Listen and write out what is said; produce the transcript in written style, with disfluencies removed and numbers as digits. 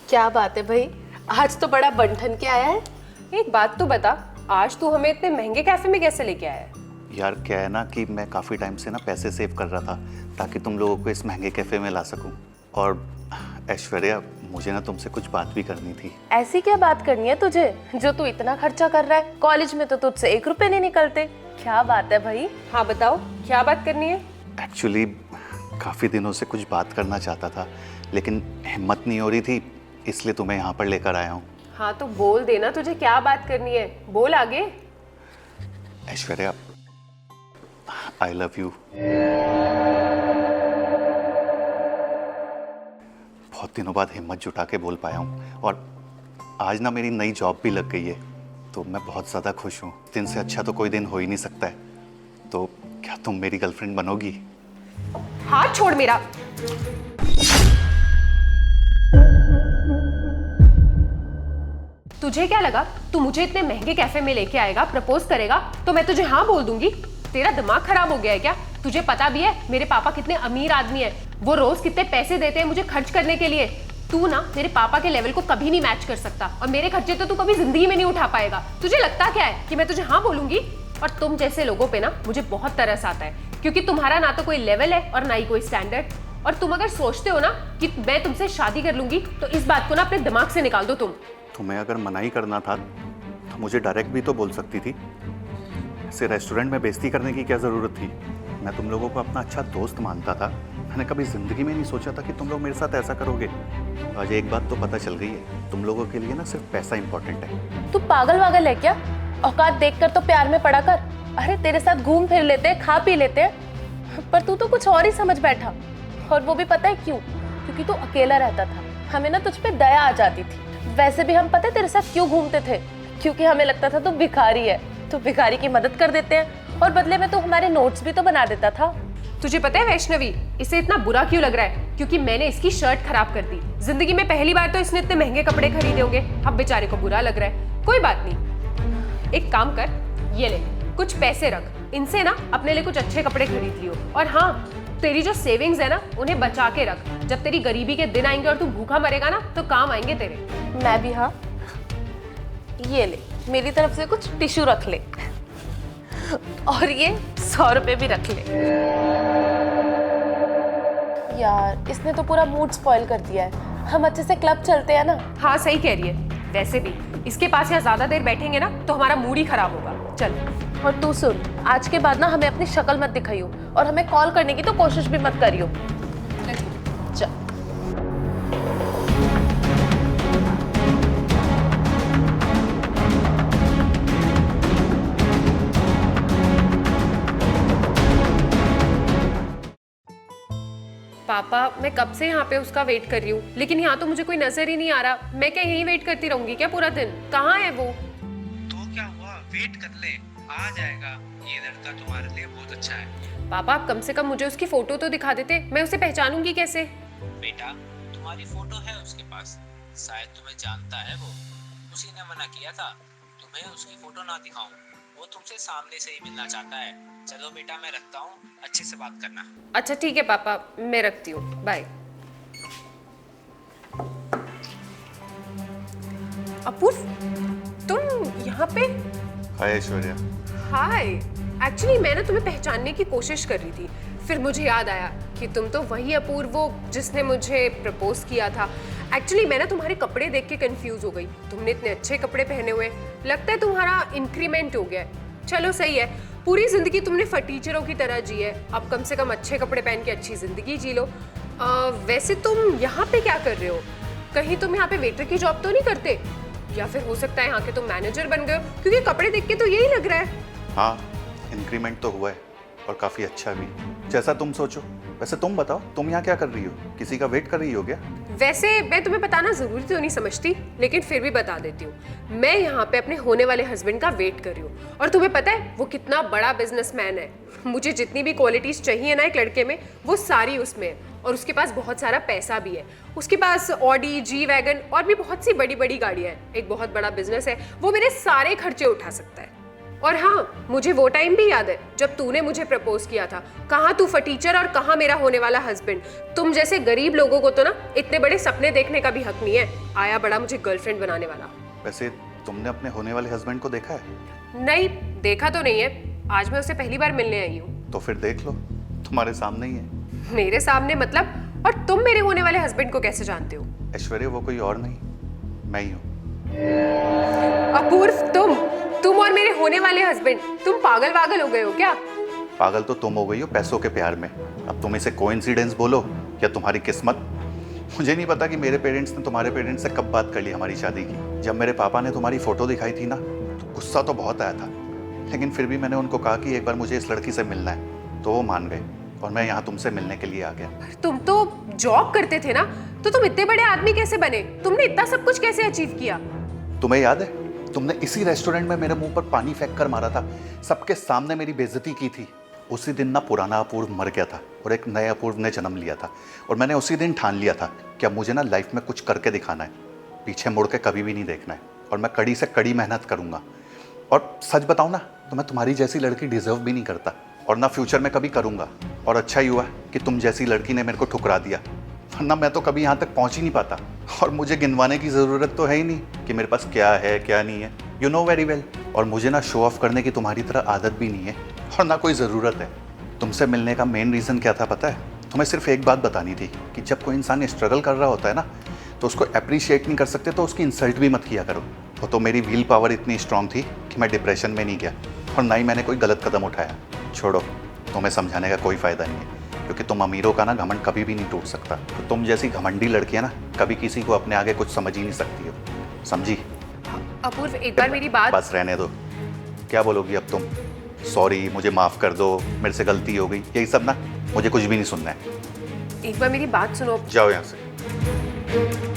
क्या बात है भाई, आज तो बड़ा बंठन के आया है। एक बात तो बता, आज तू हमें इतने महंगे कैफे में कैसे लेके आया है? यार क्या है ना कि मैं काफ़ी टाइम से ना पैसे सेव कर रहा था ताकि तुम लोगों को इस महंगे कैफ़े में ला सकूं। और ऐश्वर्या, मुझे ना तुमसे कुछ बात भी करनी थी। ऐसी क्या बात करनी है तुझे जो तू इतना खर्चा कर रहा है? कॉलेज में तो तुझसे 1 रुपए नहीं निकलते। क्या बात है भाई? हाँ बताओ, क्या बात करनी है? एक्चुअली काफ़ी दिनों से कुछ बात करना चाहता था लेकिन हिम्मत नहीं हो रही थी, इसलिए तुम्हें यहाँ पर लेकर आया हूँ। हाँ तो बोल देना, तुझे क्या बात करनी है, बोल आगे। Aishwarya, I love you. बहुत दिनों बाद हिम्मत जुटा के बोल पाया हूँ और आज ना मेरी नई जॉब भी लग गई है, तो मैं बहुत ज़्यादा खुश हूँ। दिन से अच्छा तो कोई दिन हो ही नहीं सकता है, तो क्या तुम मेरी गर्लफ्रेंड बनोगी? हाथ छोड़ मेरा। तुझे क्या लगा तू मुझे इतने महंगे कैफे में लेके आएगा, प्रपोज करेगा तो मैं तुझे हाँ बोल दूंगी? तेरा दिमाग खराब हो गया है क्या? तुझे पता भी है मेरे पापा कितने अमीर आदमी है, वो रोज कितने पैसे देते हैं मुझे खर्च करने के लिए। तू ना मेरे पापा के लेवल को कभी नहीं मैच कर सकता और मेरे खर्चे तो तू कभी जिंदगी में नहीं उठा पाएगा। तुझे लगता क्या है कि मैं तुझे हाँ बोलूंगी? और तुम जैसे लोगों पे ना मुझे बहुत तरस आता है, क्योंकि तुम्हारा ना तो कोई लेवल है और ना ही कोई स्टैंडर्ड। और तुम अगर सोचते हो ना कि मैं तुमसे शादी कर लूंगी तो इस बात को ना अपने दिमाग से निकाल दो। तुम्हें अगर मना ही करना था तो मुझे डायरेक्ट भी तो बोल सकती थी। ऐसे रेस्टोरेंट में बेइज्जती करने की क्या ज़रूरत थी? मैं तुम लोगों को अपना अच्छा दोस्त मानता था। मैंने कभी ज़िंदगी में नहीं सोचा था कि तुम लोग मेरे साथ ऐसा करोगे। आज एक बात तो पता चल गई है, तुम लोगों के लिए ना सिर्फ पैसा इंपॉर्टेंट है। तू पागल वागल है क्या? औकात देखकर तो प्यार में पड़ा कर। अरे तेरे साथ घूम फिर लेते हैं, खा पी लेते हैं, पर तू तो कुछ और ही समझ बैठा। और वो भी पता है क्यों? क्योंकि तू अकेला रहता था, हमें ना तुझ पे दया आ जाती थी। वैसे भी हम पता है तेरे साथ क्यों घूमते थे? क्योंकि हमें लगता था तू भिखारी है, तो भिखारी की मदद कर देते हैं और बदले में तू हमारे नोट्स भी तो बना देता था। तुझे पता है वैष्णवी, इसे इतना बुरा क्यों लग रहा है? क्योंकि मैंने इसकी शर्ट खराब कर दी। जिंदगी में पहली बार तो इसने इतने महंगे कपड़े खरीदे होंगे, अब बेचारे को बुरा लग रहा है। कोई बात नहीं, एक काम कर, ये ले कुछ पैसे रख, इनसे ना अपने लिए कुछ अच्छे कपड़े खरीद लियो। और हाँ, तेरी जो सेविंग्स है ना उन्हें बचा के रख, जब तेरी गरीबी के दिन आएंगे और तू भूखा मरेगा ना तो काम आएंगे तेरे। मैं भी, हाँ, ये ले मेरी तरफ से कुछ टिश्यू रख ले और ये 100 रुपए भी रख ले। यार इसने तो पूरा मूड स्पॉइल कर दिया है। हम अच्छे से क्लब चलते हैं ना? हाँ सही कह रही है। वैसे भी इसके पास यहाँ ज्यादा देर बैठेंगे ना तो हमारा मूड ही खराब होगा। चल। और तू सुन, आज के बाद ना हमें अपनी शक्ल मत दिखाइयो और हमें कॉल करने की तो कोशिश भी मत करियो। चल। पापा, मैं कब से यहाँ पे उसका वेट कर रही हूँ, लेकिन यहाँ तो मुझे कोई नजर ही नहीं आ रहा। मैं क्या यहीं वेट करती रहूंगी क्या पूरा दिन? कहाँ है वो? तो क्या हुआ, वेट कर ले, आ जाएगा। ये लड़का तुम्हारे लिए बहुत अच्छा है। पापा, आप कम से कम मुझे उसकी फोटो तो दिखा देते, मैं उसे पहचानूंगी कैसे? बेटा, तुम्हारी फोटो है उसके पास, शायद तुम्हें जानता है वो। उसी ने मना किया था तुम्हें उसकी फोटो ना दिखाऊं, वो तुमसे सामने से ही मिलना चाहता है। चलो बेटा, मैं रखता हूँ, अच्छे से बात करना। अच्छा ठीक है पापा, मैं रखती हूँ, बाय। अपूर्व, तुम यहाँ पे? हाय ऐश्वर्या। हाय। एक्चुअली मैं ना तुम्हें पहचानने की कोशिश कर रही थी, फिर मुझे याद आया कि तुम तो वही अपूर्व हो जिसने मुझे प्रपोज किया था। एक्चुअली मैं ना तुम्हारे कपड़े देख के कंफ्यूज हो गई। तुमने इतने अच्छे कपड़े पहने हुए, लगता है तुम्हारा इंक्रीमेंट हो गया है। चलो सही है, पूरी जिंदगी तुमने फटीचरों की तरह जी है, अब कम से कम अच्छे कपड़े पहन के अच्छी जिंदगी जी लो। वैसे तुम यहाँ पे क्या कर रहे हो? कहीं तुम यहाँ पे वेटर की जॉब तो नहीं करते? या फिर हो सकता है यहाँ के तुम मैनेजर बन गए हो, क्योंकि कपड़े देख के तो यही लग रहा है। हाँ, इंक्रीमेंट तो हुआ है और काफ़ी अच्छा भी, जैसा तुम सोचो। वैसे तुम बताओ, तुम यहाँ क्या कर रही हो? किसी का वेट कर रही हो क्या? वैसे मैं तुम्हें बताना जरूरी तो नहीं समझती, लेकिन फिर भी बता देती हूँ। मैं यहाँ पे अपने होने वाले हस्बैंड का वेट कर रही हूँ, और तुम्हें पता है वो कितना बड़ा बिजनेसमैन है। मुझे जितनी भी क्वालिटीज चाहिए ना एक लड़के में, वो सारी उसमें है, और उसके पास बहुत सारा पैसा भी है। उसके पास ऑडी, जी वैगन और भी बहुत सी बड़ी बड़ी गाड़ियाँ हैं। एक बहुत बड़ा बिजनेस है, वो मेरे सारे खर्चे उठा सकता है। और हाँ, मुझे वो टाइम भी याद है जब तूने मुझे प्रपोज किया था। कहाँ तू फटीचर और कहाँ मेरा होने वाला हस्बैंड। तुम जैसे गरीब लोगों को तो ना इतने बड़े सपने देखने का भी हक नहीं है। आया बड़ा मुझे गर्लफ्रेंड बनाने वाला। वैसे तुमने अपने होने वाले हस्बैंड को देखा है? नहीं, देखा तो नहीं है। आज मैं उससे पहली बार मिलने आई हूँ। तो फिर देख लो, तुम्हारे सामने ही है। मेरे सामने मतलब? और तुम मेरे होने वाले हस्बैंड को कैसे जानते हो? ऐश्वर्या, वो कोई और नहीं, मैं ही हूँ। अपूर्व, तुम और मेरे होने वाले हस्बैंड, तुम पागल वागल हो गए हो क्या? पागल तो तुम हो गई हो पैसों के प्यार में। अब तुम इसे कोइंसिडेंस बोलो या तुम्हारी किस्मत। मुझे नहीं पता कि मेरे पेरेंट्स ने तुम्हारे पेरेंट्स से कब बात कर ली हमारी शादी की। जब मेरे पापा ने तुम्हारी फोटो दिखाई थी ना, तो गुस्सा तो बहुत आया था, लेकिन फिर भी मैंने उनको कहा कि एक बार मुझे इस लड़की से मिलना है, तो वो मान गए और मैं यहाँ तुमसे मिलने के लिए आ गया। तुम तो जॉब करते थे ना, तो तुम इतने बड़े आदमी कैसे बने? तुमने इतना सब कुछ कैसे अचीव किया? तुम्हें याद है, तुमने इसी रेस्टोरेंट में मेरे मुंह पर पानी फेंक कर मारा था, सबके सामने मेरी बेइज्जती की थी। उसी दिन ना पुराना अपूर्व मर गया था और एक नए अपूर्व ने जन्म लिया था, और मैंने उसी दिन ठान लिया था कि अब मुझे ना लाइफ में कुछ करके दिखाना है, पीछे मुड़ के कभी भी नहीं देखना है, और मैं कड़ी से कड़ी मेहनत करूंगा। और सच बताऊं ना, तो मैं तुम्हारी जैसी लड़की डिजर्व भी नहीं करता, और ना फ्यूचर में कभी करूंगा। और अच्छा ही हुआ कि तुम जैसी लड़की ने मेरे को ठुकरा दिया, वरना मैं तो कभी यहाँ तक पहुँच ही नहीं पाता। और मुझे गिनवाने की ज़रूरत तो है ही नहीं कि मेरे पास क्या है क्या नहीं है, यू नो वेरी वेल। और मुझे ना शो ऑफ करने की तुम्हारी तरह आदत भी नहीं है, और ना कोई ज़रूरत है। तुमसे मिलने का मेन रीज़न क्या था पता है? तुम्हें सिर्फ एक बात बतानी थी कि जब कोई इंसान स्ट्रगल कर रहा होता है ना, तो उसको अप्रिशिएट नहीं कर सकते, तो उसकी इंसल्ट भी मत किया करो। तो मेरी व्हील पावर इतनी स्ट्रांग थी कि मैं डिप्रेशन में नहीं गया, और ना ही मैंने कोई गलत कदम उठाया। छोड़ो, तुम्हें समझाने का कोई फ़ायदा नहीं है, क्योंकि तुम अमीरों का ना घमंड कभी भी नहीं टूट सकता। तो तुम जैसी घमंडी लड़की है ना, कभी किसी को अपने आगे कुछ समझ ही नहीं सकती हो, समझी? अपूर्व, एक बार मेरी बात। बस रहने दो, क्या बोलोगी अब तुम? सॉरी, मुझे माफ़ कर दो, मेरे से गलती हो गई, यही सब ना? मुझे कुछ भी नहीं सुनना है। एक बार मेरी बात सुनो। जाओ यहाँ से।